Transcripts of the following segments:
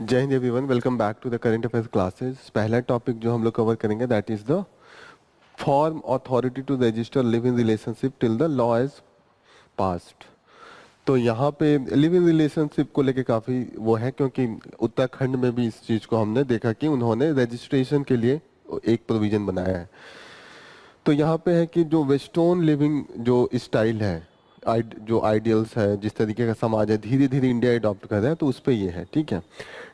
जय हिंद everyone, welcome back to the current affairs classes. पहला टॉपिक जो हम लोग कवर करेंगे that is the form authority to register live in relationship till the law is passed. तो यहाँ पे लिव इन रिलेशनशिप को लेके काफ़ी वो है, क्योंकि उत्तराखंड में भी इस चीज़ को हमने देखा कि उन्होंने रजिस्ट्रेशन के लिए एक प्रोविजन बनाया है। तो यहाँ पे है कि जो वेस्टर्न लिविंग जो स्टाइल है, जो आइडियल्स है, जिस तरीके का समाज है, धीरे धीरे इंडिया अडॉप्ट कर रहा है, तो उस पे ये है। ठीक है।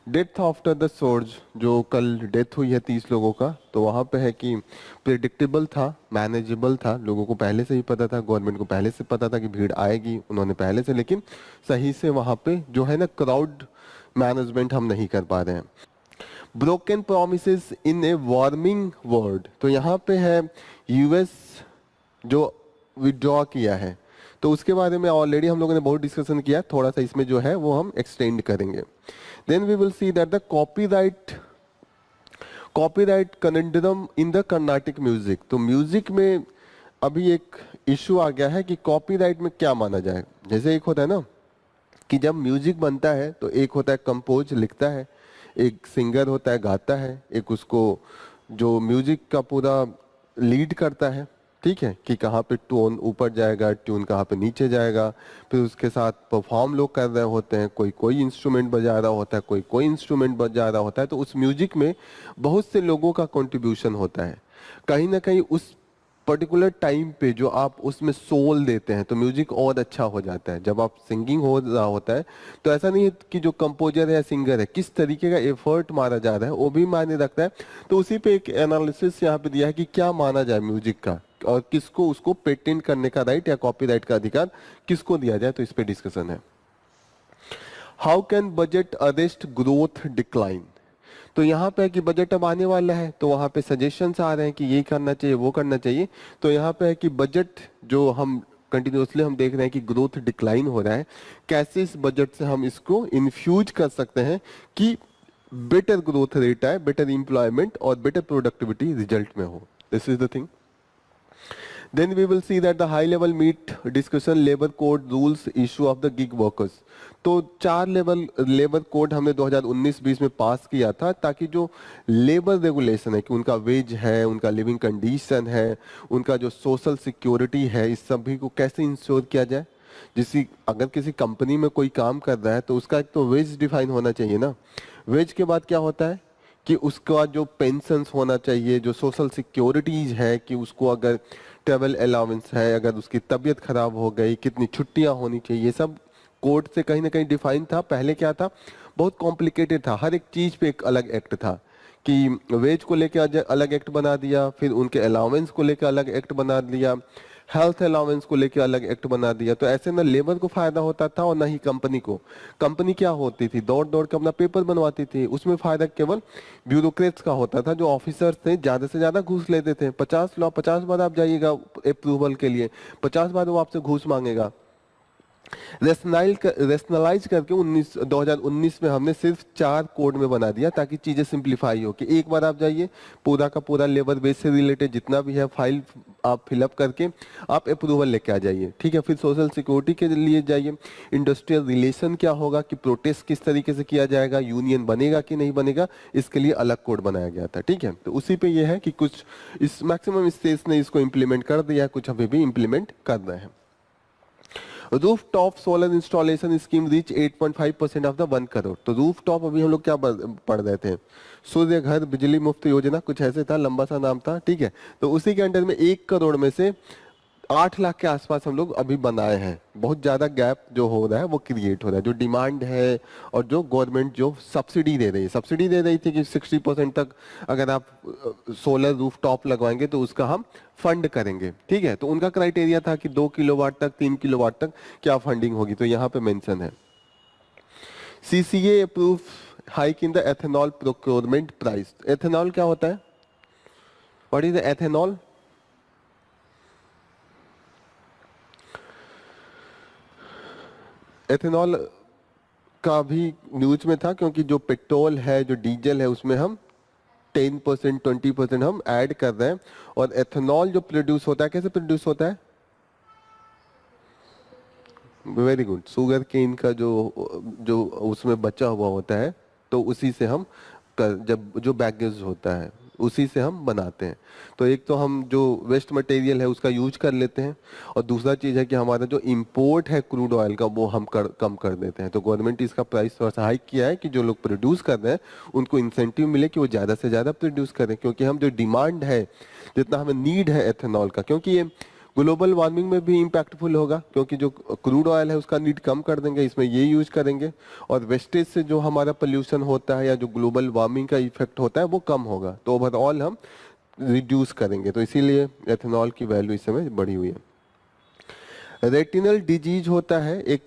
डेथ आफ्टर द सोर्ज, जो कल डेथ हुई है 30 लोगों का, तो वहाँ पे है कि प्रिडिक्टेबल था, मैनेजेबल था, लोगों को पहले से ही पता था, गवर्नमेंट को पहले से पता था कि भीड़ आएगी, उन्होंने पहले से, लेकिन सही से वहाँ पे जो है ना क्राउड मैनेजमेंट हम नहीं कर पा रहे हैं। ब्रोकन प्रोमिसेस इन ए वार्मिंग वर्ल्ड, तो यहाँ पे है यूएस जो विड्रॉ किया है, तो उसके बारे में ऑलरेडी हम लोगों ने बहुत डिस्कशन किया, थोड़ा सा इसमें जो है वो हम एक्सटेंड करेंगे। Then we will see that the copyright condemn in the Carnatic music. तो म्यूजिक में अभी एक इशू आ गया है कि कॉपीराइट में क्या माना जाए। जैसे एक होता है ना कि जब म्यूजिक बनता है तो एक होता है कंपोज, लिखता है, एक सिंगर होता है, गाता है, एक उसको जो म्यूजिक का पूरा लीड करता है, ठीक है, कि कहाँ पे टोन ऊपर जाएगा, ट्यून कहाँ पे नीचे जाएगा, फिर उसके साथ परफॉर्म लोग कर रहे होते हैं, कोई कोई इंस्ट्रूमेंट बजा रहा होता है, कोई कोई इंस्ट्रूमेंट बजा रहा होता है। तो उस म्यूजिक में बहुत से लोगों का कंट्रीब्यूशन होता है। कहीं ना कहीं उस पर्टिकुलर टाइम पे जो आप उसमें सोल देते हैं तो म्यूजिक और अच्छा हो जाता है। जब आप सिंगिंग हो रहा होता है तो ऐसा नहीं है कि जो कंपोजर है या सिंगर है किस तरीके का एफर्ट मारा जा रहा है वो भी मायने रखता है। तो उसी पे एक एनालिसिस यहाँ पे दिया है कि क्या माना जाए म्यूजिक का, और किसको उसको पेटेंट करने का राइट या कॉपीराइट का अधिकार किसको दिया जाए, तो इस पे डिस्कशन है। How can budget arrest growth decline, तो यहाँ पे है कि बजट अब आने वाला है, तो वहाँ पे सजेशंस आ रहे हैं कि ये करना चाहिए, वो करना चाहिए। तो यहाँ पे है कि बजट जो हम कंटिन्यूसली हम देख रहे हैं कि ग्रोथ डिक्लाइन हो रहा है, कैसे इस बजट से हम इसको इन्फ्यूज कर सकते हैं कि बेटर ग्रोथ रेट आए, बेटर एम्प्लॉयमेंट और बेटर प्रोडक्टिविटी रिजल्ट में हो। This is the thing. Then we will see that the high level meet discussion labor code rules issue of the gig workers। तो 4 level labour code हमने 2019-20 में पास किया था, ताकि जो लेबर रेगुलेशन है कि उनका वेज है, उनका लिविंग कंडीशन है, उनका जो सोशल सिक्योरिटी है, इस सभी को कैसे इंश्योर किया जाए। जिस अगर किसी कंपनी में कोई काम कर रहा है तो उसका एक तो वेज डिफाइन होना चाहिए ना। वेज के बाद क्या होता है कि उसका जो पेंशन्स होना चाहिए, जो सोशल सिक्योरिटीज है, कि उसको अगर ट्रेवल अलाउंस है, अगर उसकी तबीयत खराब हो गई, कितनी छुट्टियां होनी चाहिए, ये सब कोर्ट से कहीं ना कहीं डिफाइन था। पहले क्या था, बहुत कॉम्प्लिकेटेड था, हर एक चीज पे एक अलग एक्ट था, कि वेज को लेकर अलग एक्ट बना दिया, फिर उनके अलाउंस को लेकर अलग एक्ट बना दिया, हेल्थ अलाउंस को लेकर अलग एक्ट बना दिया। तो ऐसे ना लेबर को फायदा होता था और ना ही कंपनी को। कंपनी क्या होती थी, दौड़ दौड़ के अपना पेपर बनवाती थी, उसमें फायदा केवल ब्यूरोक्रेट्स का होता था, जो ऑफिसर्स थे ज्यादा से ज्यादा घूस लेते थे। 50 बार आप जाइएगा अप्रूवल के लिए, 50 बार वो आपसे घूस मांगेगा। रेशनलाइज करके 2019 में हमने सिर्फ 4 कोड में बना दिया, ताकि चीजें सिंप्लीफाई हो, कि एक बार आप जाइए, पूरा का पूरा लेबर बेस से रिलेटेड जितना भी है फाइल आप फिलअप करके आप अप्रूवल लेके आ जाइए। ठीक है, फिर सोशल सिक्योरिटी के लिए जाइए, इंडस्ट्रियल रिलेशन क्या होगा, कि प्रोटेस्ट किस तरीके से किया जाएगा, यूनियन बनेगा कि नहीं बनेगा, इसके लिए अलग कोड बनाया गया था। ठीक है, तो उसी पे ये है कि कुछ इस मैक्सिमम स्टेट्स ने इसको इम्प्लीमेंट कर दिया, कुछ अभी भी इम्प्लीमेंट कर रहे हैं। Rooftop solar installation scheme reach 8.5% of the 1 crore. तो रूफटॉप अभी हम लोग क्या पढ़ रहे थे, सूर्य घर बिजली मुफ्त योजना, कुछ ऐसे था, लंबा सा नाम था। ठीक है, तो उसी के अंडर में 1 करोड़ में से 8 लाख के आसपास हम लोग अभी बनाए हैं। बहुत ज्यादा गैप जो हो रहा है वो क्रिएट हो रहा है, जो डिमांड है और जो गवर्नमेंट जो सब्सिडी दे रही है, सब्सिडी दे रही थी कि 60% तक अगर आप सोलर रूफटॉप लगवाएंगे तो उसका हम फंड करेंगे। ठीक है, तो उनका क्राइटेरिया था कि 2 किलोवाट तक, 3 किलोवाट तक क्या फंडिंग होगी, तो यहाँ पे मेंशन है। CCA approve hike in the ethanol procurement price. Ethanol क्या होता है, what is the ethanol? Ethanol का भी न्यूज में था, क्योंकि जो पेट्रोल है, जो डीजल है, उसमें हम 10% 20% हम ऐड कर रहे हैं। और एथेनॉल जो प्रोड्यूस होता है, कैसे प्रोड्यूस होता है? वेरी गुड, शुगर केन का जो जो उसमें बचा हुआ होता है, तो उसी से हम जब जो बैगेज होता है उसी से हम बनाते हैं। तो एक तो हम जो वेस्ट मटेरियल है उसका यूज कर लेते हैं, और दूसरा चीज़ है कि हमारा जो इंपोर्ट है क्रूड ऑयल का वो हम कम कर देते हैं। तो गवर्नमेंट इसका प्राइस थोड़ा सा हाइक किया है कि जो लोग प्रोड्यूस कर रहे हैं उनको इंसेंटिव मिले कि वो ज़्यादा से ज़्यादा प्रोड्यूस करें, क्योंकि हम जो डिमांड है, जितना हमें नीड है एथेनॉल का, क्योंकि ये ग्लोबल वार्मिंग में भी इम्पैक्टफुल होगा, क्योंकि जो क्रूड ऑयल है उसका नीड कम कर देंगे, इसमें ये यूज करेंगे, और वेस्टेज से जो हमारा पोल्यूशन होता है या जो ग्लोबल वार्मिंग का इफेक्ट होता है वो कम होगा। तो ओवरऑल हम रिड्यूस करेंगे, तो इसीलिए एथेनॉल की वैल्यू इस समय बढ़ी हुई है। रेटिनल डिजीज होता है, एक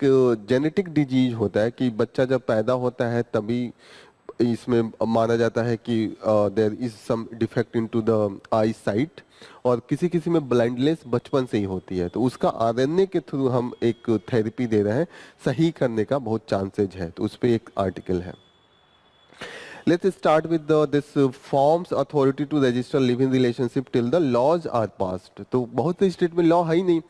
जेनेटिक डिजीज होता है कि बच्चा जब पैदा होता है तभी इसमें माना जाता है कि there is some defect into the eyesight, और किसी किसी में ब्लाइंडनेस बचपन से ही होती है, तो उसका आरएनए के थ्रू हम एक थेरेपी दे रहे हैं, सही करने का बहुत चांसेज है। तो उस पर एक आर्टिकल है। Let's start with this forms authority to register live-in relationship till the laws are passed। तो बहुत से स्टेट में लॉ है ही नहीं।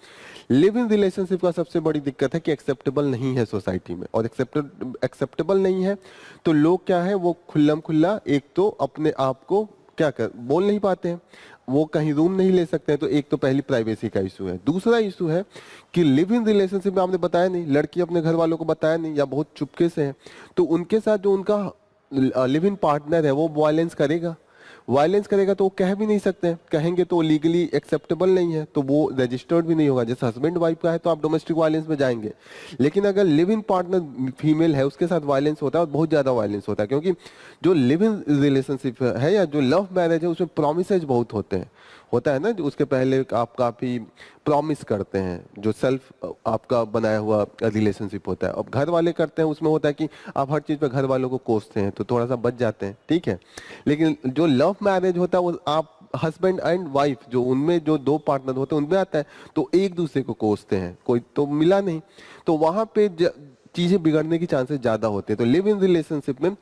लिव इन रिलेशनशिप का सबसे बड़ी दिक्कत है कि एक्सेप्टेबल नहीं है सोसाइटी में, और एक्सेप्टेबल नहीं है तो लोग क्या है, वो खुल्लम खुल्ला एक तो अपने आप को क्या कर बोल नहीं पाते हैं, वो कहीं रूम नहीं ले सकते हैं। तो एक तो पहली प्राइवेसी का इशू है। दूसरा इशू है कि लिव इन रिलेशनशिप में आपने बताया नहीं, लड़की अपने घर वालों को बताया नहीं या बहुत चुपके से है, तो उनके साथ जो उनका लिव इन पार्टनर है वो वायलेंस करेगा। वायलेंस करेगा तो वो कह भी नहीं सकते हैं, कहेंगे तो लीगली एक्सेप्टेबल नहीं है, तो वो रजिस्टर्ड भी नहीं होगा। जैसे हस्बैंड वाइफ का है तो आप डोमेस्टिक वायलेंस में जाएंगे, लेकिन अगर लिव इन पार्टनर फीमेल है उसके साथ वायलेंस होता है, और बहुत ज्यादा वायलेंस होता है, क्योंकि जो लिव इन रिलेशनशिप है या जो लव मैरिज है उसमें प्रोमिसेज बहुत होते हैं, होता है ना, जो उसके पहले आप काफी प्रॉमिस करते हैं, जो सेल्फ आपका बनाया हुआ रिलेशनशिप होता है। अब घर वाले करते हैं उसमें होता है कि आप हर चीज पे घर वालों को कोसते हैं, तो थोड़ा सा बच जाते हैं, ठीक है। लेकिन जो लव मैरिज होता है वो आप हस्बैंड एंड वाइफ जो उनमें जो दो पार्टनर होते हैं उनमें आता है, तो एक दूसरे को कोसते हैं, कोई तो मिला नहीं, तो वहां पे चीजें बिगड़ने की चांसेस ज्यादा होते हैं। तो लिव इन रिलेशनशिप में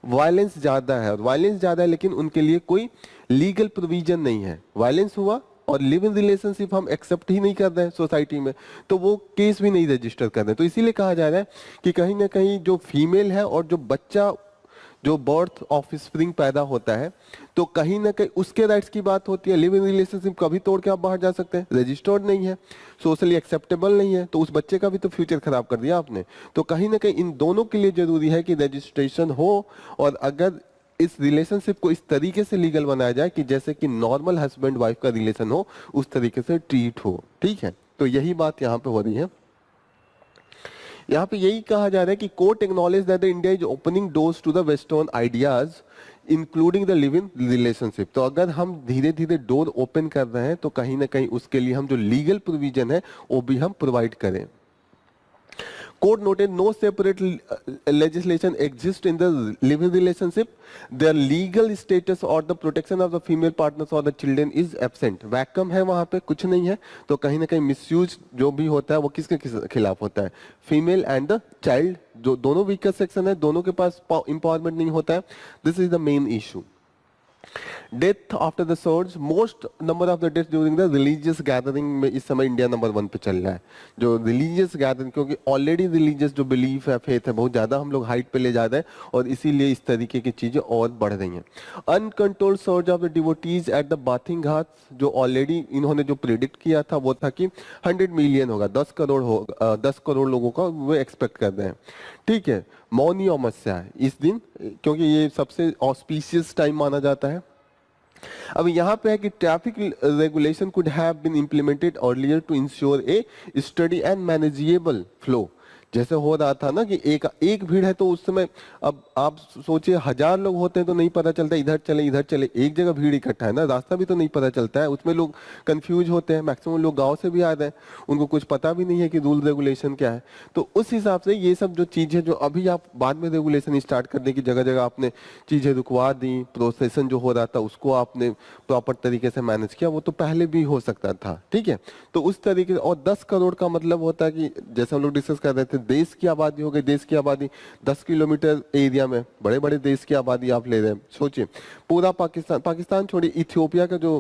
वायलेंस ज्यादा है, और वायलेंस ज्यादा है लेकिन उनके लिए कोई लीगल प्रोविजन नहीं है। वायलेंस हुआ और लिव इन रिलेशनशिप हम एक्सेप्ट ही नहीं कर रहे हैं सोसाइटी में, तो वो केस भी नहीं रजिस्टर कर रहे हैं। तो इसीलिए कहा जा रहा है कि कहीं ना कहीं जो फीमेल है और जो बच्चा जो बर्थ ऑफ स्प्रिंग पैदा होता है, तो कहीं ना कहीं उसके राइट्स की बात होती है। लिव इन रिलेशनशिप कभी तोड़ के आप बाहर जा सकते हैं, रजिस्टर्ड नहीं है, सोशली एक्सेप्टेबल नहीं है, तो उस बच्चे का भी तो फ्यूचर खराब कर दिया आपने। तो कहीं ना कहीं इन दोनों के लिए जरूरी है कि रजिस्ट्रेशन हो, और अगर इस रिलेशनशिप को इस तरीके से लीगल बनाया जाए कि जैसे कि नॉर्मल हस्बैंड वाइफ का रिलेशन हो, उस तरीके से ट्रीट हो, ठीक है। तो यही बात यहाँ पे हो रही है। यहाँ पे यही कहा जा रहा है कि court acknowledge that India is opening doors to the western ideas including the live in relationship. तो अगर हम धीरे धीरे डोर ओपन कर रहे हैं तो कहीं ना कहीं उसके लिए हम जो लीगल प्रोविजन है वो भी हम प्रोवाइड करें। Court noted no separate legislation exists in the live-in relationship. Their legal status or the protection of the female partners or the children is absent. Vacuum है वहाँ पे, कुछ नहीं है। तो कहीं ना कहीं मिसयूज जो भी होता है वो किसके खिलाफ होता है, फीमेल एंड द चाइल्ड, जो दोनों वीकर सेक्शन है, दोनों के पास empowerment नहीं होता है। This is the main issue. Death after the surge, most number of the death during the religious gathering में इस समय इंडिया नंबर 1 पे चल रहा है। जो रिलीजियस गैदरिंग, क्योंकि ऑलरेडी रिलीजियस जो बिलीफ है, फेथ है, बहुत ज्यादा हम लोग हाइट पे ले जा रहे हैं, और इसीलिए इस तरीके की चीजें और बढ़ रही हैं। Uncontrolled surge of the devotees at the bathing ghat, जो ऑलरेडी इन्होंने जो प्रिडिक्ट किया था वो था कि 100 मिलियन होगा, 10 करोड़ होगा, 10 करोड़ लोगों का वो एक्सपेक्ट कर रहे हैं, ठीक है। मौनी अमावस्या है इस दिन, क्योंकि ये सबसे ऑस्पिशियस टाइम माना जाता है। अब यहाँ पे है कि traffic regulation could have been implemented earlier to ensure a steady and manageable flow. जैसे हो रहा था ना कि एक भीड़ है, तो उस समय अब आप सोचिए 1000 लोग होते हैं तो नहीं पता चलता इधर चले, एक जगह भीड़ इकट्ठा है ना, रास्ता भी तो नहीं पता चलता है, उसमें लोग कंफ्यूज होते हैं। मैक्सिमम लोग गांव से भी आ रहे हैं, उनको कुछ पता भी नहीं है कि रूल रेगुलेशन क्या है। तो उस हिसाब से ये सब जो चीजें जो अभी आप बाद में रेगुलेशन स्टार्ट करने की जगह जगह आपने चीजें रुकवा दी, प्रोसेसन जो हो रहा था उसको आपने प्रॉपर तरीके से मैनेज किया, वो तो पहले भी हो सकता था, ठीक है। तो उस तरीके, और 10 करोड़ का मतलब होता है कि जैसे हम लोग डिस्कस कर रहे थे, देश की आबादी हो गई, देश की आबादी 10 किलोमीटर एरिया में, बड़े बड़े देश की आबादी आप ले रहे हैं। सोचिए पूरा पाकिस्तान छोड़िए, इथियोपिया का जो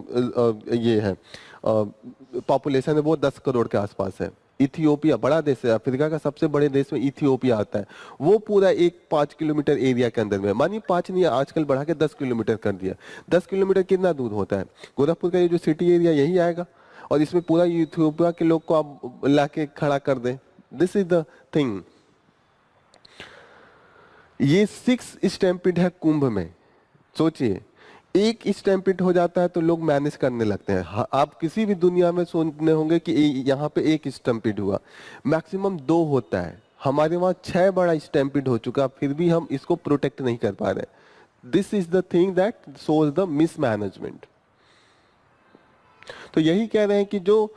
ये है पॉपुलेशन है वो 10 करोड़ के आसपास है। इथियोपिया बड़ा देश है, अफ्रीका का सबसे बड़े देश में इथियोपिया आता है, वो पूरा एक 5 किलोमीटर एरिया के अंदर में, मानिए 5 नहीं, आजकल बढ़ा के 10 किलोमीटर कर दिया। 10 किलोमीटर कितना दूर होता है? गोरखपुर का ये जो सिटी एरिया यही आएगा, और इसमें पूरा इथियोपिया के लोग को आप लाके खड़ा कर दें। This is the thing. ये 6 स्टैम्पिड है कुंभ में, सोचिए एक स्टैम्पिड हो जाता है तो लोग मैनेज करने लगते हैं। आप किसी भी दुनिया में सुनने होंगे कि यहाँ पे एक स्टैम्पिड हुआ, मैक्सिमम 2 होता है। हमारे वहाँ 6 बड़ा स्टैम्पिड हो चुका, फिर भी हम इसको प्रोटेक्ट नहीं कर पा रहे। This is the thing that shows the mismanagement. तो यही कह रहे हैं कि जो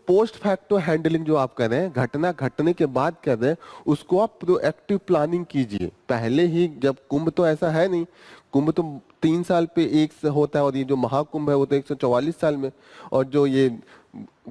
पोस्ट फैक्टो हैंडलिंग जो आप कर रहे हैं, घटना घटने के बाद कर रहे हैं, उसको आप प्रोएक्टिव प्लानिंग कीजिए पहले ही। जब कुंभ तो ऐसा है नहीं, कुंभ तो 3 साल पे एक से होता है, और ये जो महाकुंभ है वो तो 144 साल में, और जो ये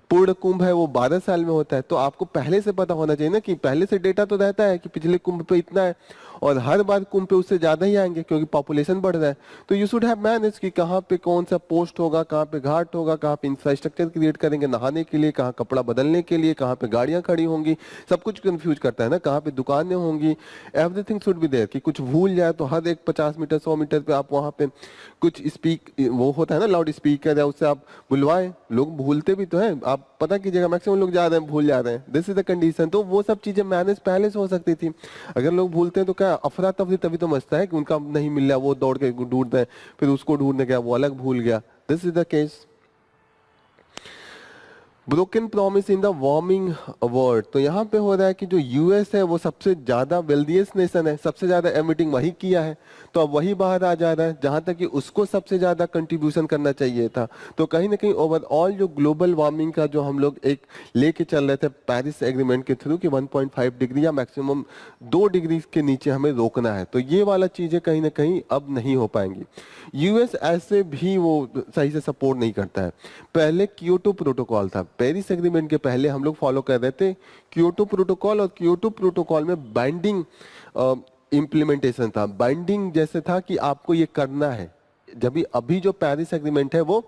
पूर्ण कुंभ है वो 12 साल में होता है। तो आपको पहले से पता होना चाहिए ना, कि पहले से डेटा तो रहता है कि पिछले कुंभ पे इतना है, और हर बार कुंभ पे उससे ज्यादा ही आएंगे क्योंकि पॉपुलेशन बढ़ रहा है। तो यू शुड हैव मैनेज कि कहाँ पे कौन सा पोस्ट होगा, कहाँ पे घाट होगा, कहाँ पे इंफ्रास्ट्रक्चर क्रिएट करेंगे नहाने के लिए, कहाँ कपड़ा बदलने के लिए, कहाँ पे गाड़ियां खड़ी होंगी, सब कुछ कंफ्यूज करता है ना, कहाँ पे दुकानें होंगी, एवरीथिंग शुड बी देयर। कि कुछ भूल जाए तो हर एक 50 मीटर 100 मीटर पे आप वहाँ पे कुछ स्पीक, वो होता है ना लाउड स्पीकर, या उससे आप बुलवाएं। लोग भूलते भी तो हैं, आप पता कीजिएगा, मैक्सिमम लोग जा रहे हैं भूल जा रहे हैं। This is the condition. तो वो सब चीजें मैनेज पहले से हो सकती थी। अगर लोग भूलते हैं तो क्या अफरा तफरी तभी तो मचता है कि उनका नहीं मिल रहा, वो दौड़ के ढूंढते हैं, फिर उसको ढूंढने गया वो अलग भूल गया। This is the case. Broken promise in the warming world. तो यहाँ पे हो रहा है कि जो यूएस है वो सबसे ज्यादा वेल्दियस्ट नेशन है, सबसे ज्यादा एमिटिंग वही किया है, तो अब वही बाहर आ जा रहा है जहां तक कि उसको सबसे ज्यादा कंट्रीब्यूशन करना चाहिए था। तो कहीं ना कहीं ओवरऑल जो ग्लोबल वार्मिंग का जो हम लोग एक लेके चल रहे थे पेरिस एग्रीमेंट के थ्रू कि 1.5 डिग्री या मैक्सिमम 2 डिग्री के नीचे हमें रोकना है, तो ये वाला चीजें कहीं ना कहीं अब नहीं हो पाएंगी। यूएस ऐसे भी वो सही से सपोर्ट नहीं करता है। पहले क्योटो प्रोटोकॉल था, पेरिस एग्रीमेंट के पहले हम लोग फॉलो कर रहे थे क्योटो प्रोटोकॉल, और क्योटो प्रोटोकॉल में बाइंडिंग इम्प्लीमेंटेशन था, बाइंडिंग जैसे था कि आपको ये करना है। जब भी अभी जो पेरिस एग्रीमेंट है वो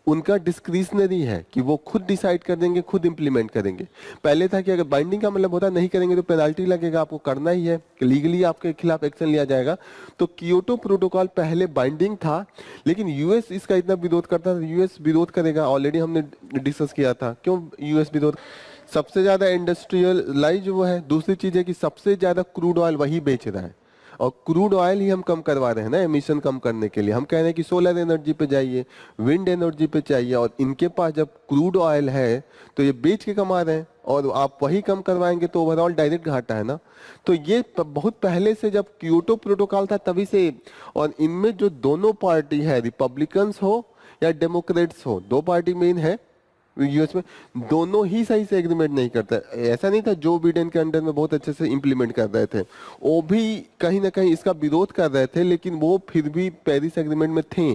उनका डिस्क्रिशनरी है कि वो खुद डिसाइड कर देंगे, खुद इंप्लीमेंट करेंगे। पहले था कि अगर बाइंडिंग का मतलब होता नहीं करेंगे तो पेनाल्टी लगेगा, आपको करना ही है, लीगली आपके खिलाफ एक्शन लिया जाएगा। तो क्योटो प्रोटोकॉल पहले बाइंडिंग था, लेकिन यूएस इसका इतना विरोध करता था। यूएस विरोध करेगा, ऑलरेडी हमने डिस्कस किया था क्यों यूएस विरोध। सबसे ज्यादा इंडस्ट्रियलाइज वो है, दूसरी चीज है कि सबसे ज्यादा क्रूड ऑयल वही बेच रहा है, और क्रूड ऑयल ही हम कम करवा रहे हैं ना एमिशन कम करने के लिए। हम कह रहे हैं कि सोलर एनर्जी पे जाइए, विंड एनर्जी पे चाहिए, और इनके पास जब क्रूड ऑयल है तो ये बेच के कमा रहे हैं, और आप वही कम करवाएंगे तो ओवरऑल डायरेक्ट घाटा है ना। तो ये बहुत पहले से जब क्योटो प्रोटोकॉल था तभी से, और इनमें जो दोनों पार्टी है, रिपब्लिकन्स हो या डेमोक्रेट्स हो, 2 पार्टी मेन है यूएस में, दोनों ही सही से एग्रीमेंट नहीं करता। ऐसा नहीं था जो बिडेन के अंडर में बहुत अच्छे से इंप्लीमेंट कर रहे थे, वो भी कहीं ना कहीं इसका विरोध कर रहे थे, लेकिन वो फिर भी पेरिस एग्रीमेंट में थे।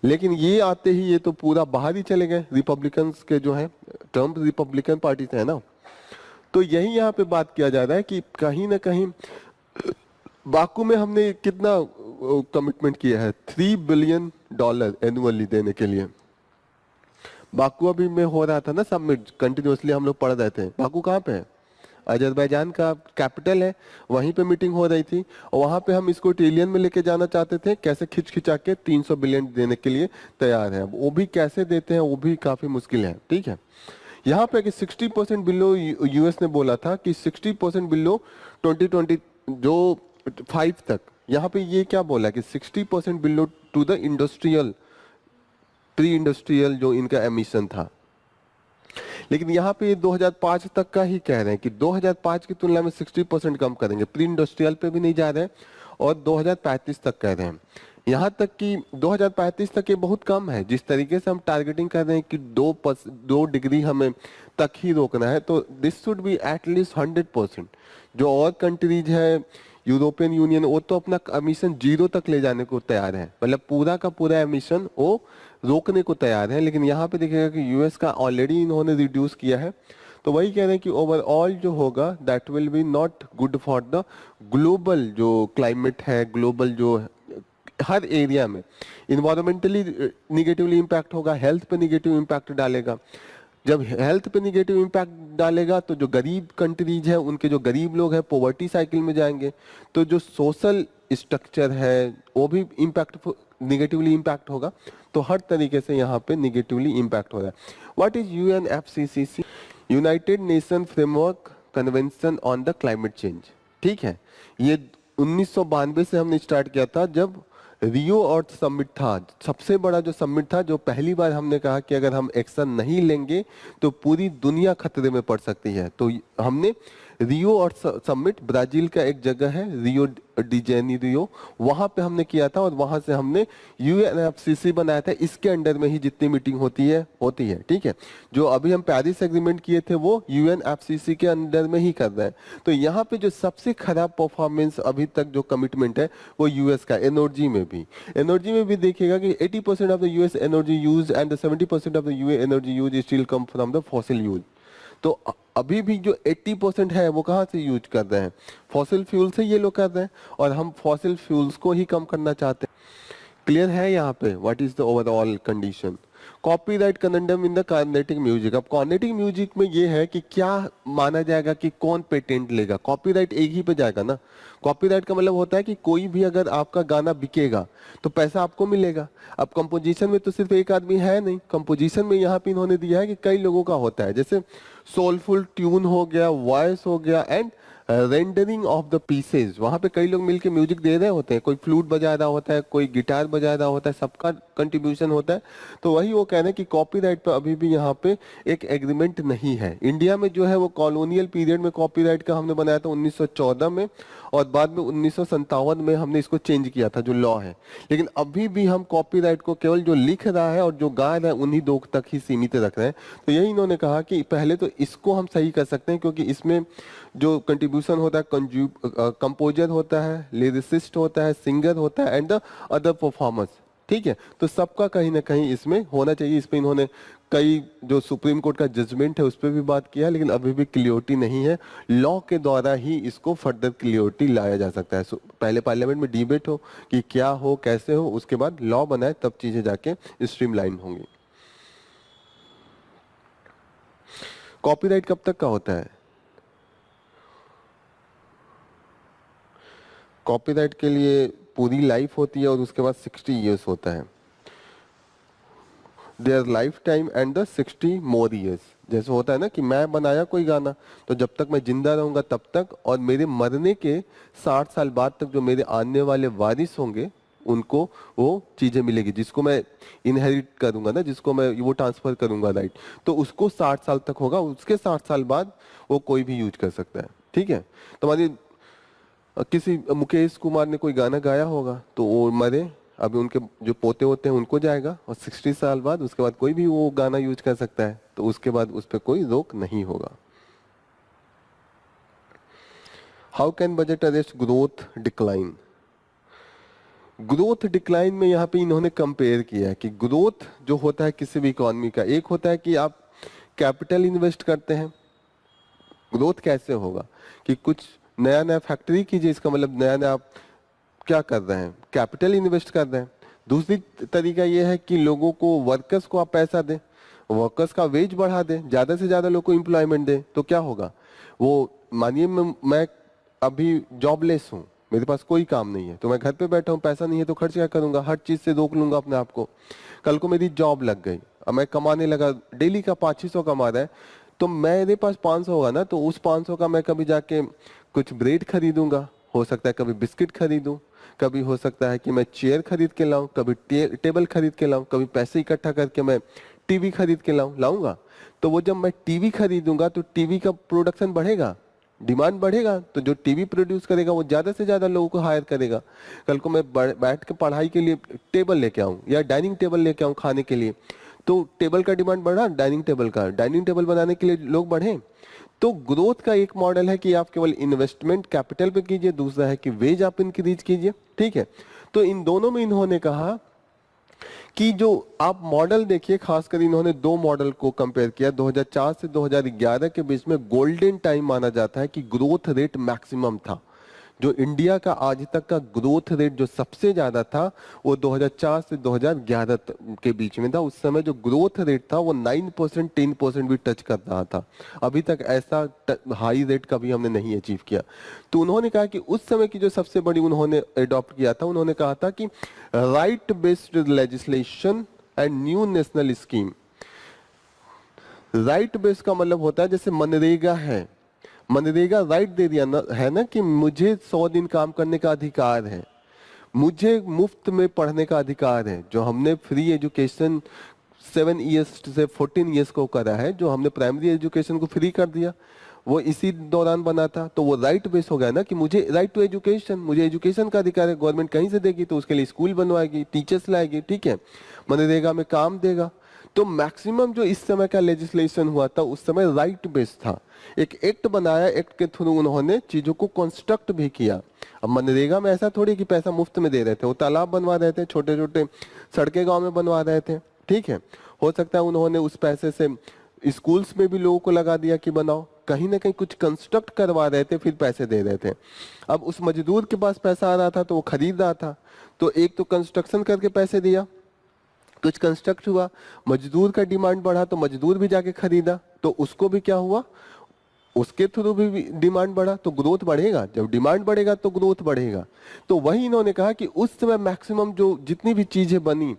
लेकिन ये आते ही ये तो पूरा बाहर ही चले गए, रिपब्लिकन्स के जो है, ट्रम्प रिपब्लिकन पार्टी से है ना। तो यही यहाँ पे बात किया जा रहा है कि कहीं ना कहीं बाकू में हमने कितना कमिटमेंट किया है, $3 बिलियन एनुअली देने के लिए। बाकू अभी में हो रहा था ना समिट, कंटिन्यूअसली हम लोग पढ़ रहे थे। बाकू कहाँ पे है? अजरबैजान का कैपिटल है, वहीं पे मीटिंग हो रही थी, और वहां पे हम इसको ट्रिलियन में लेके जाना चाहते थे, कैसे खिंच खिंचा के 300 बिलियन देने के लिए तैयार है। वो भी कैसे देते हैं वो भी काफी मुश्किल है, ठीक है। यहाँ पे कि 60% बिलो यूएस ने बोला था कि 60% बिलो 2020 जो 5 तक, यहाँ पे ये क्या बोला कि 60% below to the industrial pre industrial जो इनका एमिशन था। लेकिन यहाँ पे ये 2005 तक का ही कह रहे हैं कि 2005 की तुलना में 60% कम करेंगे, प्री इंडस्ट्रियल पे भी नहीं जा रहे हैं, और 2035 तक कह रहे हैं। यहाँ तक कि 2035 तक ये बहुत कम है। जिस तरीके से हम टारगेटिंग कर रहे हैं कि 2 डिग्री हमें तक ही रोकना है, तो दिस शुड बी एटलीस्ट 100%। जो और कंट्रीज है यूरोपियन यूनियन, वो तो अपना एमिशन 0 तक ले जाने को तैयार है, मतलब पूरा का पूरा एमिशन वो रोकने को तैयार है। लेकिन यहाँ पे देखिएगा कि यूएस का ऑलरेडी इन्होंने रिड्यूस किया है। तो वही कह रहे हैं कि ओवरऑल जो होगा that will be not good for the global जो क्लाइमेट है, ग्लोबल जो हर एरिया में इन्वायरमेंटली निगेटिवली इम्पैक्ट होगा, हेल्थ पे निगेटिव इम्पैक्ट डालेगा। जब हेल्थ पे निगेटिव इम्पैक्ट डालेगा तो जो गरीब कंट्रीज है, उनके जो गरीब लोग हैं पॉवर्टी साइकिल में जाएंगे, तो जो सोशल स्ट्रक्चर है वो भी इम्पैक्ट निगेटिवली इम्पैक्ट होगा। तो हर तरीके से यहाँ पे निगेटिवली इम्पैक्ट हो रहा है। What is UNFCCC? United nation framework convention on the climate change. ठीक है, ये 1992 से हमने स्टार्ट किया था, जब रियो अर्थ समिट था, सबसे बड़ा जो समिट था, जो पहली बार हमने कहा कि अगर हम एक्शन नहीं लेंगे तो पूरी दुनिया खतरे में पड़ सकती है। तो हमने रियो अर्थ समिट, ब्राजील का एक जगह है रियो डी जेनेरियो, वहां पे हमने किया था, और वहां से हमने यूएनएफसीसी बनाया था। इसके अंडर में ही जितनी मीटिंग होती है। ठीक है, जो अभी हम पेरिस एग्रीमेंट किए थे वो यूएनएफसीसी के अंडर में ही कर रहे हैं। तो यहाँ पे जो सबसे खराब परफॉर्मेंस अभी तक जो कमिटमेंट है वो यूएस का, एनर्जी में भी देखिएगा कि 80% of the US energy use and 70% of the EU energy use still come from the fossil use. तो अभी भी जो 80% है वो कहाँ से यूज कर रहे हैं? फॉसिल फ्यूल से ये लोग कर रहे हैं, और हम फॉसिल फ्यूल्स को ही कम करना चाहते हैं। क्लियर है यहाँ पे what is the overall condition? Copyright condemn in the Carnatic music. अब कार्नेटिक म्यूजिक में ये है कि क्या माना जाएगा कि कौन पेटेंट लेगा? कॉपीराइट एक ही पे जाएगा ना। कॉपीराइट का मतलब होता है कि कोई भी अगर आपका गाना बिकेगा तो पैसा आपको मिलेगा। अब कंपोजिशन में तो सिर्फ एक आदमी है नहीं, कंपोजिशन में यहाँ पे इन्होंने दिया है कि कई लोगों का होता है, जैसे सोलफुल ट्यून हो गया, वॉइस हो गया, and rendering of the pieces. वहां पे कई लोग मिलके म्यूजिक दे रहे होते हैं, कोई फ्लूट बजा रहा होता है, कोई गिटार बजा रहा होता है, सबका कंट्रीब्यूशन होता है। तो वही वो कह रहे हैं कि कॉपीराइट पे अभी भी यहाँ पे एक एग्रीमेंट नहीं है। इंडिया में जो है वो कॉलोनियल पीरियड में कॉपीराइट का हमने बनाया था 1914 में, और बाद में 1957 में हमने इसको चेंज किया था, जो लॉ है। लेकिन अभी भी हम कॉपीराइट को केवल जो लिख रहा है और जो गा रहा है उन्हीं दो तक ही सीमित रख रहे हैं। तो यही इन्होंने कहा कि पहले तो इसको हम सही कर सकते हैं, क्योंकि इसमें जो कंट्रीब्यूशन होता है, कंपोजर होता है, लिरिसिस्ट होता है, सिंगर होता है, एंड द अदर परफॉर्मर्स। ठीक है, तो सबका कहीं ना कहीं इसमें होना चाहिए। इस पे इन्होंने कई जो सुप्रीम कोर्ट का जजमेंट है उस पर भी बात किया, लेकिन अभी भी क्लियरिटी नहीं है। लॉ के द्वारा ही इसको फर्दर क्लियरिटी लाया जा सकता है। पहले पार्लियामेंट में डिबेट हो कि क्या हो, कैसे हो, उसके बाद लॉ बनाए, तब चीजें जाके स्ट्रीमलाइन होंगी। कॉपीराइट कब तक का होता है? कॉपीराइट के लिए पूरी लाइफ होती है, और उसके बाद 60 इयर्स होता है, their life time and the 60 more years. जैसे होता है ना कि मैं बनाया कोई गाना, तो जब तक मैं जिंदा रहूंगा तब तक, और मेरे मरने के 60 साल बाद तक जो मेरे आने वाले वारिस होंगे उनको वो चीजें मिलेगी, जिसको मैं इनहेरिट करूंगा ना, जिसको मैं वो ट्रांसफर करूंगा, राइट। तो उसको 60 साल तक होगा, उसके 60 साल बाद वो कोई भी यूज कर सकता है। ठीक है, तो मान किसी मुकेश कुमार ने कोई गाना गाया होगा, तो वो मरे, अभी उनके जो पोते होते हैं उनको जाएगा, और 60 साल बाद उसके बाद कोई भी वो गाना यूज कर सकता है, तो उसके बाद उस पर कोई रोक नहीं होगा। How can budget arrest growth decline? Growth decline में यहाँ पे इन्होंने कंपेयर किया है कि ग्रोथ जो होता है किसी भी इकोनॉमी का, एक होता है कि आप कैपिटल इन्वेस्ट करते हैं। ग्रोथ कैसे होगा कि कुछ नया नया फैक्ट्री कीजिए, इसका मतलब नया नया आप क्या कर रहे हैं, कैपिटल इन्वेस्ट कर रहे हैं। दूसरी तरीका ये है कि लोगों को, वर्कर्स को आप पैसा दें, वर्कर्स का वेज बढ़ा दें, ज्यादा से ज्यादा लोगों को एम्प्लॉयमेंट दें। तो क्या होगा, वो मानिए मैं अभी जॉबलेस हूँ, मेरे पास कोई काम नहीं है, तो मैं घर पे बैठा हूँ, पैसा नहीं है, तो खर्च क्या करूंगा, हर चीज से रोक लूंगा अपने आप को। कल को मेरी जॉब लग गई, अब मैं कमाने लगा, डेली का 500 कमा रहा है, तो मेरे पास 500 होगा ना, तो उस 500 का मैं कभी जाके कुछ ब्रेड खरीदूंगा, हो सकता है कभी बिस्किट खरीदूं, कभी हो सकता है कि मैं चेयर खरीद के लाऊं, कभी टेबल खरीद के लाऊं, कभी पैसे इकट्ठा करके मैं टीवी खरीद के लाऊंगा। तो वो जब मैं टीवी खरीदूंगा तो टीवी का प्रोडक्शन बढ़ेगा, डिमांड बढ़ेगा, तो जो टीवी प्रोड्यूस करेगा वो ज्यादा से ज्यादा लोगों को हायर करेगा। कल को मैं बैठ के पढ़ाई के लिए टेबल लेके आऊं या डाइनिंग टेबल लेके आऊं खाने के लिए, तो टेबल का डिमांड बढ़ा, डाइनिंग टेबल बनाने के लिए लोग बढ़े। तो ग्रोथ का एक मॉडल है कि आप केवल इन्वेस्टमेंट कैपिटल पे कीजिए, दूसरा है कि वेज आप इंक्रीज कीजिए। ठीक है, तो इन दोनों में इन्होंने कहा कि जो आप मॉडल देखिए, खासकर इन्होंने दो मॉडल को कंपेयर किया। 2004 से 2011 के बीच में गोल्डन टाइम माना जाता है कि ग्रोथ रेट मैक्सिमम था। जो इंडिया का आज तक का ग्रोथ रेट जो सबसे ज्यादा था वो 2004 से 2011 के बीच में था। उस समय जो ग्रोथ रेट था वो 9%, 10% भी टच कर रहा था। अभी तक ऐसा हाई रेट कभी हमने नहीं अचीव किया। तो उन्होंने कहा कि उस समय की जो सबसे बड़ी उन्होंने अडॉप्ट किया था, उन्होंने कहा था कि right based legislation and new national scheme. Right base का मतलब होता है जैसे मनरेगा है, मनरेगा राइट दे दिया ना, है ना, कि मुझे 100 दिन काम करने का अधिकार है, मुझे मुफ्त में पढ़ने का अधिकार है। जो हमने फ्री एजुकेशन 7 इयर्स से 14 इयर्स को करा है, जो हमने प्राइमरी एजुकेशन को फ्री कर दिया, वो इसी दौरान बना था। तो वो राइट बेस हो गया ना कि मुझे राइट टू एजुकेशन, मुझे एजुकेशन का अधिकार है। गवर्नमेंट कहीं से देगी तो उसके लिए स्कूल बनवाएगी, टीचर्स लाएगी, ठीक है, मनरेगा में काम देगा। तो मैक्सिमम जो इस समय का लेजिस्लेशन हुआ था उस समय राइट बेस्ड था। एक एक्ट बनाया, एक्ट के थ्रू उन्होंने चीजों को कंस्ट्रक्ट भी किया। अब मनरेगा में ऐसा थोड़ी कि पैसा मुफ्त में दे रहे थे, वो तालाब बनवा रहे थे, छोटे छोटे सड़कें गांव में बनवा रहे थे, ठीक है। हो सकता है उन्होंने उस पैसे से स्कूल्स में भी लोगों को लगा दिया कि बनाओ, कहीं ना कहीं कुछ कंस्ट्रक्ट करवा रहे थे, फिर पैसे दे रहे थे। अब उस मजदूर के पास पैसा आ रहा था तो वो खरीद रहा था, तो एक तो कंस्ट्रक्शन करके पैसे दिया, कुछ कंस्ट्रक्ट हुआ, मजदूर का डिमांड बढ़ा तो मजदूर भी जाके खरीदा, तो उसको भी क्या हुआ, उसके थ्रू भी डिमांड बढ़ा, तो ग्रोथ बढ़ेगा। जब डिमांड बढ़ेगा तो ग्रोथ बढ़ेगा। तो वही इन्होंने कहा कि उस समय मैक्सिमम जो जितनी भी चीजें बनी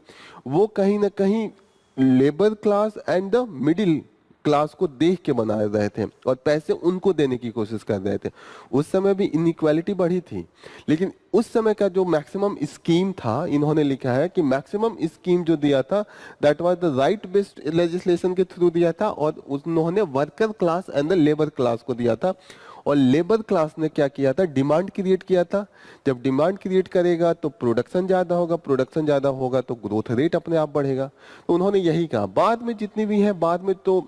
वो कहीं ना कहीं labour class and the middle class को देख के बना रहे थे और पैसे उनको देने की कोशिश कर रहे थे। उस समय भी इनइक्वालिटी बढ़ी थी, लेकिन उस समय का जो मैक्सिमम स्कीम था, इन्होंने लिखा है कि मैक्सिमम स्कीम जो दिया था that was the right based legislation के थ्रू दिया था, और उन्होंने worker class and the labour class को दिया था। और लेबर क्लास ने क्या किया था, डिमांड क्रिएट किया था। जब डिमांड क्रिएट करेगा तो प्रोडक्शन ज्यादा होगा, प्रोडक्शन ज्यादा होगा तो ग्रोथ रेट अपने आप बढ़ेगा। तो उन्होंने यही कहा। बाद में जितनी भी है, बाद में तो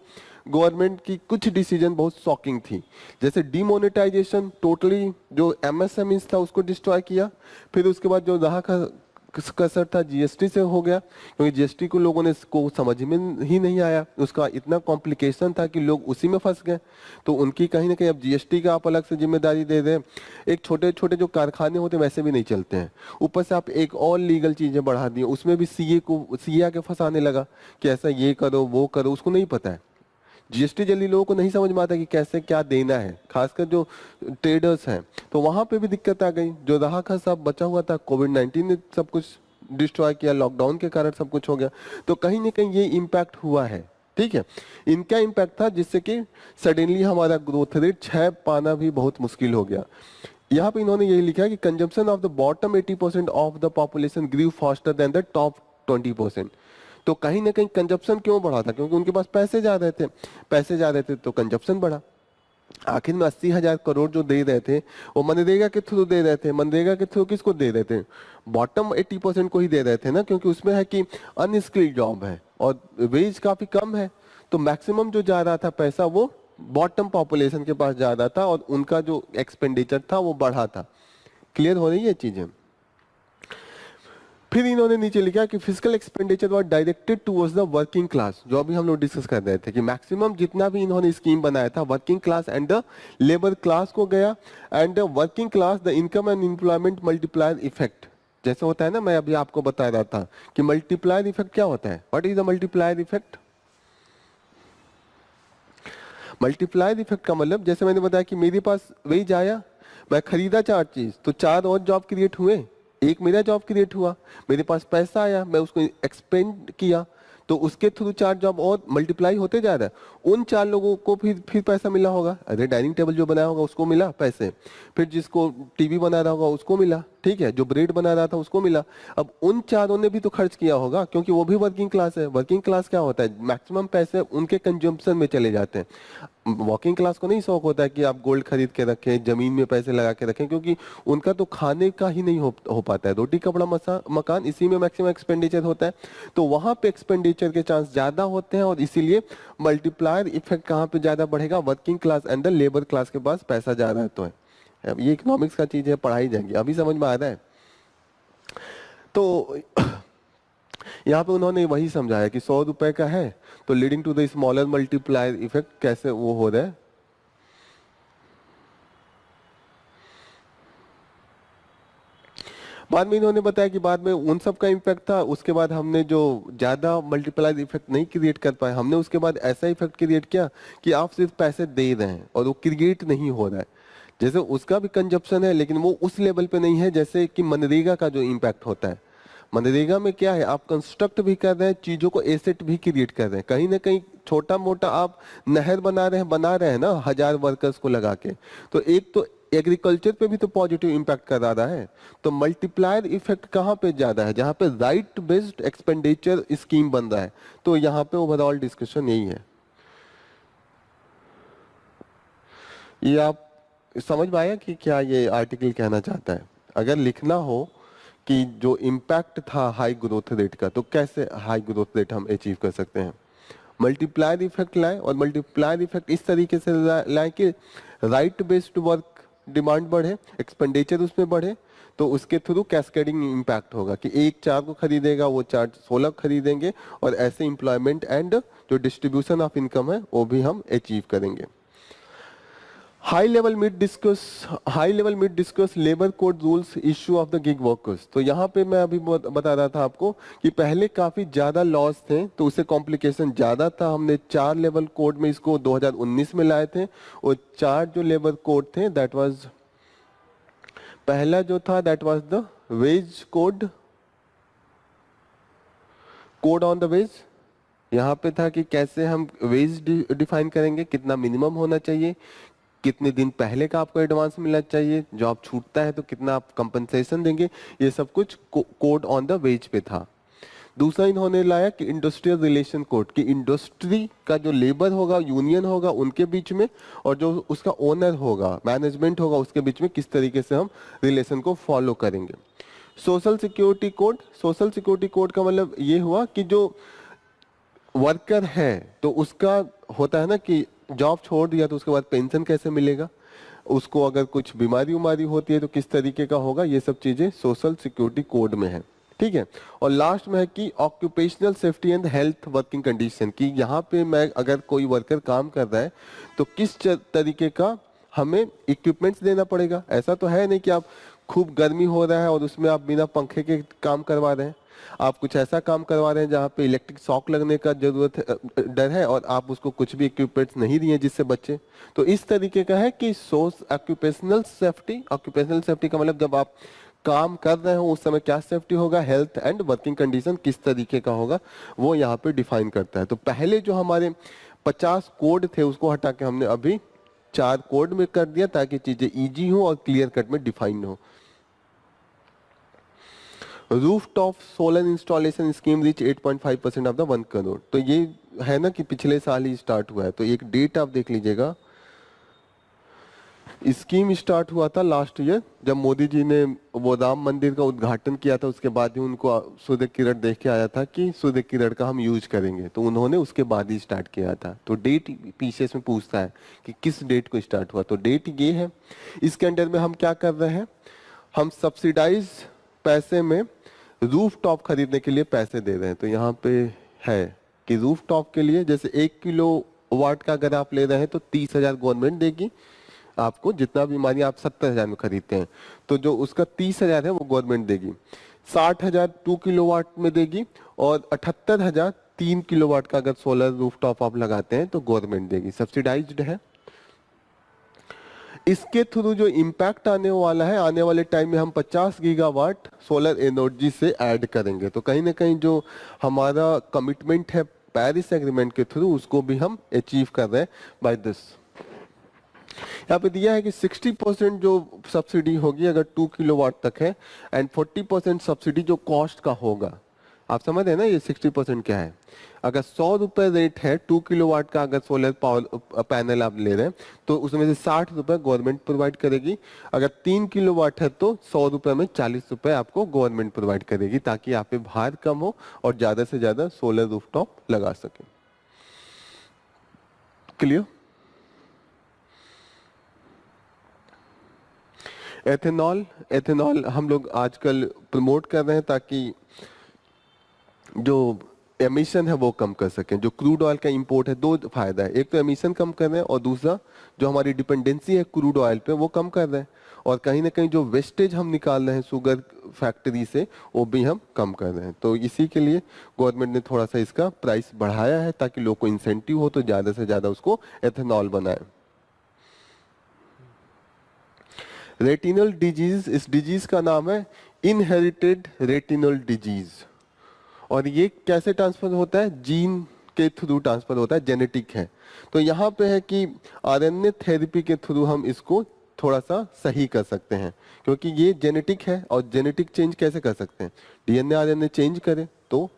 गवर्नमेंट की कुछ डिसीजन बहुत शॉकिंग थी, जैसे डिमोनेटाइजेशन, टोटली जो एमएसएमई था उसको डिस्ट्रॉय किया। फिर उसके बाद जो रहा कसर था जीएसटी से हो गया, क्योंकि जीएसटी को लोगों ने को समझ में ही नहीं आया, उसका इतना कॉम्प्लिकेशन था कि लोग उसी में फंस गए। तो उनकी कहीं ना कहीं अब जीएसटी का आप अलग से जिम्मेदारी दे दें, एक छोटे छोटे जो कारखाने होते हैं वैसे भी नहीं चलते हैं, ऊपर से आप एक और लीगल चीजें बढ़ा दी, उसमें भी सीए आके फंसाने लगा कि ऐसा ये करो वो करो, उसको नहीं पता है। जीएसटी जल्दी लोगों को नहीं समझ में आता कि कैसे क्या देना है, खासकर जो ट्रेडर्स हैं। तो वहां पे भी दिक्कत आ गई। जो रहा था सब बचा हुआ था, कोविड-19 ने सब कुछ डिस्ट्रॉय किया, लॉकडाउन के कारण सब कुछ हो गया। तो कहीं ना कहीं ये इम्पैक्ट हुआ है, ठीक है। इनका इम्पैक्ट था जिससे कि सडनली हमारा ग्रोथ रेट 6 पाना भी बहुत मुश्किल हो गया। यहाँ पे इन्होंने यही लिखा है कि consumption of the bottom 80% of the population grew faster than the top 20%। तो कहीं ना कहीं कंजप्शन क्यों बढ़ा था, क्योंकि उनके पास पैसे ज्यादा थे, पैसे ज्यादा थे तो कंजप्शन बढ़ा। आखिर में 80,000 करोड़ जो दे रहे थे वो मनरेगा के थ्रू दे रहे थे। मनरेगा के थ्रू किसको दे रहे थे, बॉटम 80% को ही दे रहे थे ना, क्योंकि उसमें है कि अनस्किल्ड जॉब है और वेज काफी कम है। तो मैक्सिमम जो जा रहा था पैसा वो बॉटम पॉपुलेशन के पास जा रहा था और उनका जो एक्सपेंडिचर था वो बढ़ा था। क्लियर हो रही है चीजें। फिर इन्होंने नीचे लिखा कि physical expenditure was directed towards the working class, जो अभी हम लोग डिस्कस कर रहे थे कि मैक्सिमम जितना भी इन्होंने स्कीम बनाया था working class and the labour class को गया। And the working class the income and employment multiplier effect, जैसे होता है ना, मैं अभी आपको बता रहा था कि मल्टीप्लायर इफेक्ट क्या होता है। What is the multiplier effect? Multiplier effect का मतलब, जैसे मैंने बताया कि मेरे पास वेज आया, मैं खरीदा 4 चीज तो 4 और जॉब क्रिएट हुए, एक मेरा जॉब क्रिएट हुआ। मेरे पास पैसा आया, मैं उसको एक्सपेंड किया तो उसके थ्रू 4 जॉब और मल्टीप्लाई होते जा रहा है। उन 4 लोगों को फिर पैसा मिला होगा। अरे डाइनिंग टेबल जो बनाया होगा उसको मिला पैसे, फिर जिसको टीवी बना रहा होगा उसको मिला, ठीक है, जो ब्रेड बना रहा था उसको मिला। अब उन चारों ने भी तो खर्च किया होगा, क्योंकि वो भी वर्किंग क्लास है। वर्किंग क्लास क्या होता है, मैक्सिमम पैसे उनके कंजम्पशन में चले जाते हैं। वर्किंग क्लास को नहीं शौक होता है कि आप गोल्ड खरीद के रखें, जमीन में पैसे लगा के रखें, क्योंकि उनका तो खाने का ही नहीं हो पाता है। रोटी कपड़ा मकान, इसी में मैक्सिमम एक्सपेंडिचर होता है। तो वहां पे एक्सपेंडिचर के चांस ज्यादा होते हैं और इसीलिए मल्टीप्लायर इफेक्ट कहाँ पे ज्यादा बढ़ेगा, working class and the labour class के पास पैसा ज्यादा है तो है। अब ये इकोनॉमिक्स का चीज है, पढ़ाई जाएगी, अभी समझ में आ रहा है। तो यहाँ पे उन्होंने वही समझाया कि 100 रुपए का है तो leading to the smaller multiplier effect कैसे वो हो रहा है। बाद में इन्होंने बताया कि बाद में उन सब का इम्पैक्ट था, उसके बाद हमने जो ज्यादा मल्टीप्लायर इफेक्ट नहीं क्रिएट कर पाए, हमने उसके बाद ऐसा इफेक्ट क्रिएट किया कि आप सिर्फ पैसे दे रहे हैं और वो क्रिएट नहीं हो रहा है। जैसे उसका भी कंजप्शन है, लेकिन वो उस लेवल पे नहीं है जैसे कि मनरेगा का जो इम्पैक्ट होता है। मनरेगा में क्या है, आप कंस्ट्रक्ट भी कर रहे हैं, चीजों को एसेट भी क्रिएट कर रहे हैं, कहीं ना कहीं छोटा मोटा आप नहर बना रहे हैं ना 1000 वर्कर्स को लगा के, तो एक तो एग्रीकल्चर पे भी तो पॉजिटिव इम्पैक्ट कर रहा है। तो मल्टीप्लायर इफेक्ट कहाँ पे ज्यादा है, जहाँ पे राइट बेस्ड एक्सपेंडिचर स्कीम बन रहा है। तो यहाँ पे ओवरऑल डिस्कशन यही है। ये आप समझ में आया कि क्या ये आर्टिकल कहना चाहता है? अगर लिखना हो कि जो इम्पैक्ट था हाई ग्रोथ रेट का, तो कैसे हाई ग्रोथ रेट हम अचीव कर सकते हैं? मल्टीप्लायर इफेक्ट लाए, और मल्टीप्लायर इफेक्ट इस तरीके से लाए कि राइट बेस्ड वर्क डिमांड बढ़े, एक्सपेंडिचर उसमें बढ़े, तो उसके थ्रू कैस्केडिंग इम्पैक्ट होगा कि एक 4 को खरीदेगा वो 4 16 खरीदेंगे, और ऐसे एम्प्लॉयमेंट एंड जो डिस्ट्रीब्यूशन ऑफ इनकम है वो भी हम अचीव करेंगे। High level meet discuss labour code rules issue of the gig workers. तो यहाँ पे मैं अभी बता रहा था आपको कि पहले काफी ज्यादा लॉस थे, तो उससे कॉम्प्लिकेशन ज्यादा था। हमने 4 लेवल कोड में इसको 2019 में लाए थे, और 4 जो लेबर कोड थे दैट वाज, पहला जो था that was the ways code on the ways. यहाँ पे था कि कैसे हम वेज डिफाइन करेंगे, कितना मिनिमम होना चाहिए, कितने दिन पहले का आपको एडवांस मिलना चाहिए, जॉब छूटता है तो कितना आप कंपनसेशन देंगे, ये सब कुछ कोड ऑन द वेज पे था। दूसरा इन्होंने लाया कि इंडस्ट्रियल रिलेशन कोड, कि इंडस्ट्री का जो लेबर होगा, यूनियन होगा, उनके बीच में, और जो उसका ओनर होगा, मैनेजमेंट होगा, उसके बीच में किस तरीके से हम रिलेशन को फॉलो करेंगे। सोशल सिक्योरिटी कोड का मतलब ये हुआ कि जो वर्कर है तो उसका होता है ना कि जॉब छोड़ दिया तो उसके बाद पेंशन कैसे मिलेगा, उसको अगर कुछ बीमारी उमारी होती है तो किस तरीके का होगा, ये सब चीजें सोशल सिक्योरिटी कोड में है। ठीक है। और लास्ट में है कि occupational safety and health working condition, कि यहाँ पे मैं अगर कोई वर्कर काम कर रहा है तो किस तरीके का हमें इक्विपमेंट्स देना पड़ेगा। ऐसा तो है नहीं कि आप खूब गर्मी हो रहा है और उसमें आप बिना पंखे के काम करवा रहे हैं, आप कुछ ऐसा काम करवा रहे हैं जहाँ पे इलेक्ट्रिक शॉक लगने का जरूरत है, डर है, और आप उसको कुछ भी इक्विपमेंट्स नहीं दिए जिससे बचे। तो इस तरीके का है कि ऑक्यूपेशनल सेफ्टी का मतलब जब आप काम कर रहे हो उस समय क्या सेफ्टी होगा, हेल्थ एंड वर्किंग कंडीशन किस तरीके का होगा, वो यहाँ पे डिफाइन करता है। तो पहले जो हमारे 50 कोड थे उसको हटा के हमने अभी 4 कोड में कर दिया ताकि चीजें इजी हो और क्लियर कट में डिफाइन हो। Rooftop solar installation scheme reach 8.5% of the 1 crore. तो ये है ना कि पिछले साल ही स्टार्ट हुआ है, तो एक डेट आप देख लीजिएगा। स्कीम स्टार्ट हुआ था लास्ट ईयर, जब मोदी जी ने वो राम मंदिर का उद्घाटन किया था, उसके बाद ही उनको सूर्य किरण देख के आया था कि सूर्य किरण का हम यूज करेंगे, तो उन्होंने उसके बाद ही स्टार्ट किया था। तो डेट पीछे इसमें पूछता है कि किस डेट को स्टार्ट हुआ, तो डेट ये है। इसके अंडर में हम क्या कर रहे हैं, हम सब्सिडाइज पैसे में रूफ टॉप खरीदने के लिए पैसे दे रहे हैं। तो यहाँ पे है कि रूफ टॉप के लिए जैसे 1 किलो वाट का अगर आप ले रहे हैं तो 30,000 गवर्नमेंट देगी आपको, जितना भी मानिए आप 70,000 में खरीदते हैं तो जो उसका 30,000 है वो गवर्नमेंट देगी, 60,000 2 किलोवाट में देगी, और 78,000 3 किलोवाट का अगर सोलर रूफटॉप आप लगाते हैं तो गवर्नमेंट देगी, सब्सिडाइज्ड है। इसके थ्रू जो इम्पैक्ट आने वाला है, आने वाले टाइम में हम 50 गीगावाट सोलर एनर्जी से ऐड करेंगे। तो कहीं ना कहीं जो हमारा कमिटमेंट है पेरिस एग्रीमेंट के थ्रू उसको भी हम अचीव कर रहे हैं बाय दिस। यहाँ पे दिया है कि 60% जो सब्सिडी होगी अगर 2 किलोवाट तक है, एंड 40% सब्सिडी जो कॉस्ट का होगा। आप समझ रहे हैं ना ये 60% क्या है। अगर 100 रुपए रेट है 2 किलोवाट का, अगर सोलर पावर पैनल आप ले रहे हैं तो उसमें से 60 रुपए गवर्नमेंट प्रोवाइड करेगी। अगर 3 किलोवाट है तो 100 रुपए में 40 रुपए आपको गवर्नमेंट प्रोवाइड करेगी, ताकि आप पे भार कम हो और ज्यादा से ज्यादा सोलर रूफटॉप लगा सके। क्लियर। एथेनॉल हम लोग आजकल प्रमोट कर रहे हैं ताकि जो एमिशन है वो कम कर सकें। जो क्रूड ऑयल का इंपोर्ट है, 2 फायदा है, एक तो एमिशन कम कर रहे हैं और दूसरा जो हमारी डिपेंडेंसी है क्रूड ऑयल पे वो कम कर रहे हैं। और कहीं ना कहीं जो वेस्टेज हम निकाल रहे हैं शुगर फैक्ट्री से, वो भी हम कम कर रहे हैं। तो इसी के लिए गवर्नमेंट ने थोड़ा सा इसका प्राइस बढ़ाया है, ताकि लोग को इंसेंटिव हो तो ज़्यादा से ज़्यादा उसको एथेनॉल बनाए। रेटिनल डिजीज, इस डिजीज का नाम है इनहेरिटेड रेटिनल डिजीज। और ये कैसे ट्रांसफर होता है? जीन के थ्रू ट्रांसफर होता है, जेनेटिक है। तो यहाँ पे है कि आरएनए थेरेपी के थ्रू हम इसको थोड़ा सा सही कर सकते हैं, क्योंकि ये जेनेटिक है। और जेनेटिक चेंज कैसे कर सकते हैं? डीएनए आरएनए चेंज करें तो